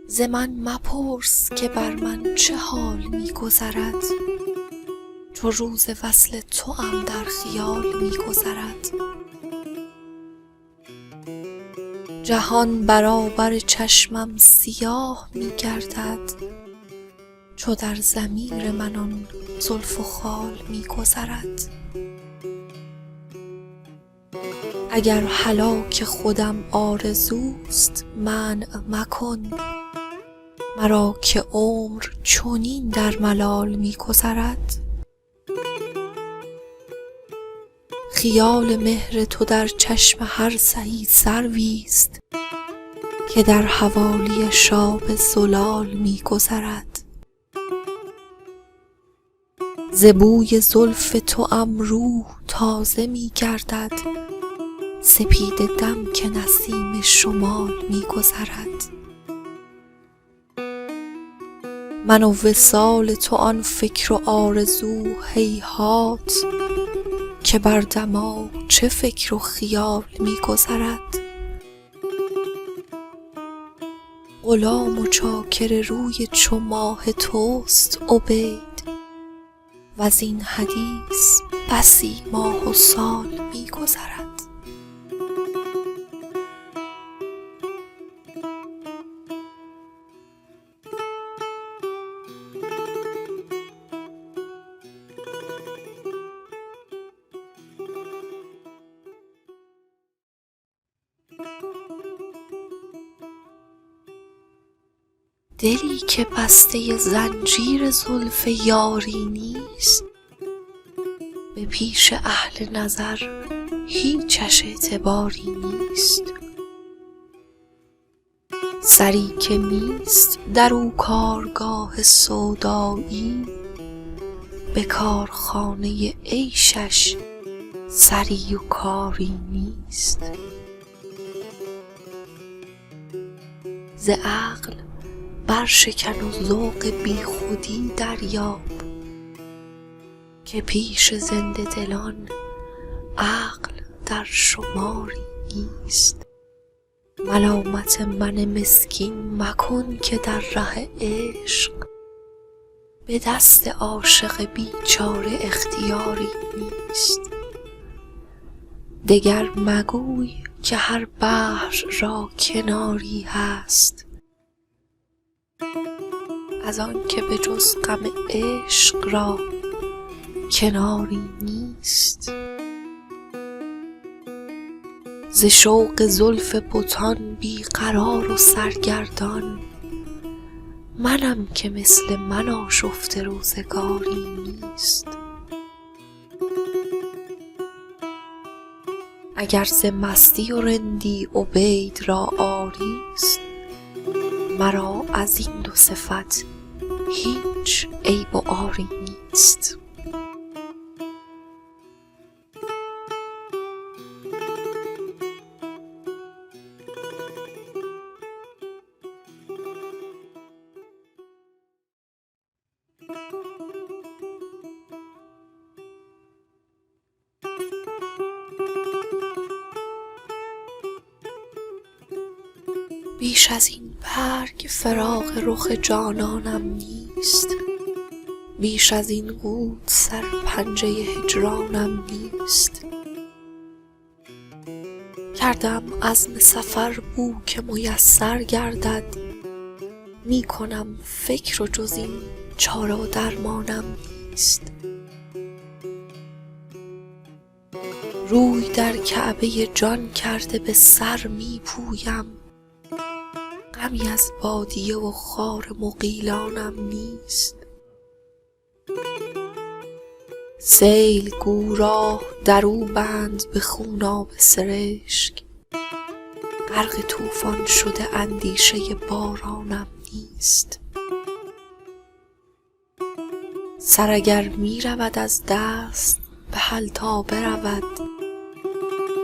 ز من مپرس که بر من چه حال می گذرد، چو روز وصل توام در خیال می گذرد. جهان برابر چشمم سیاه می گردد، چو در ضمیر من آن زلف و خال می گذرد. اگر هلاک خودم آرزوست منع مکن، مرا که عمر چنین در ملال می گذرد. خیال مهر تو در چشم هر سهی سرویست، که در حوالی شاب زلال می گذرد. ز بوی زلف توام روح تازه می گردد، سپید دم که نسیم شمال می گذرد. من و وصال تو آن فکر و آرزو هیهات، که بر دماغ چه فکر و خیال می گذرد. غلام و چاکر روی چو ماه توست عبید، وزین حدیث بسی ماه و سال می گذرد. دلی که بسته زنجیر زلف یاری نیست، به پیش اهل نظر هیچش اعتباری نیست. سری که نیست در او کارگاه سودایی، به کارخانه عیشش سری و کاری نیست. ز عقل برشکن و ذوق بی خودی دریاب، که پیش زنده دلان عقل در شماری نیست. ملامت من مسکین مکن که در ره عشق، به دست عاشق بیچاره اختیاری نیست. دگر مگوی که هر بحر را کناری هست، از آن که به جز غم عشق را کناری نیست. ز شوق زلف بتان بی قرار و سرگردان، منم که مثل من آشفته روزگاری نیست. اگر ز مستی و رندی عبید را عاریست، مرا از این دو صفت هیچ عیب و عاری نیست. بیش از این برگ فراق رخ جانانم نیست، بیش از این قود سر پنجه هجرانم نیست. کردم عزم سفر بو که میسر گردد، می کنم فکر و جز این چاره و درمانم نیست. روی در کعبه جان کرده به سر می پویم، غمی از بادیه و خار مغیلانم نیست. سیل گو راه در او بند به خوناب سرشک، غرق طوفان شده اندیشه بارانم نیست. سر اگر می رود از دست به حل تا برود،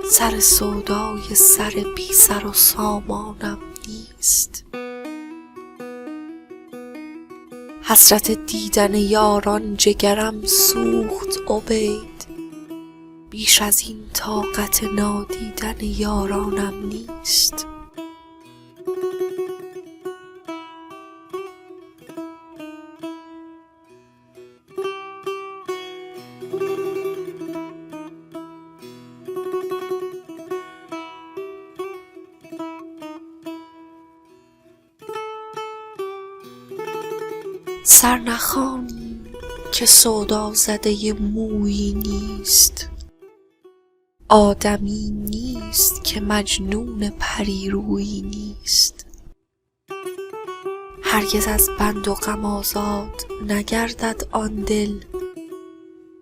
سر سودای سر بی سر و سامانم نیست. حسرت دیدن یاران جگرم سوخت عبید، بیش از این طاقت نادیدن یارانم نیست. سر نخوانیم که سودا زده مویی نیست، آدمی نیست که مجنون پریرویی نیست. هرگز از بند و غم آزاد نگردد آن دل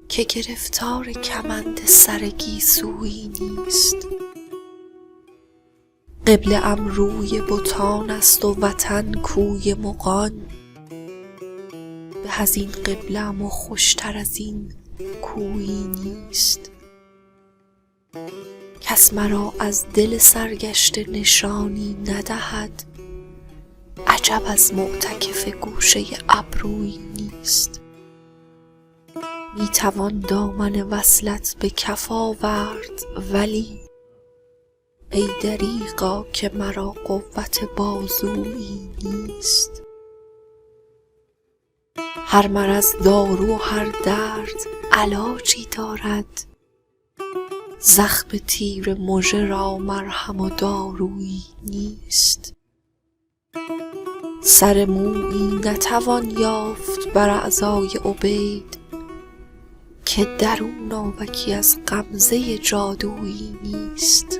که گرفتار کمند سر گیسویی نیست. قبله ام روی بتان است و وطن کوی مغان، به از این قبله ام و خوشتر از این کویی نیست. کس مرا از دل سرگشته نشانی ندهد، عجب از معتکف گوشه ابرویی نیست. می توان دامن وصلت به کف آورد، ولی ای دریغا که مرا قوت بازویی نیست. هر مرض دارو و هر درد علاجی دارد، زخم تیر مژه را مرهم و دارویی نیست. سر مویی نتوان یافت بر اعضای عبید که در او ناوکی از غمزه جادویی نیست.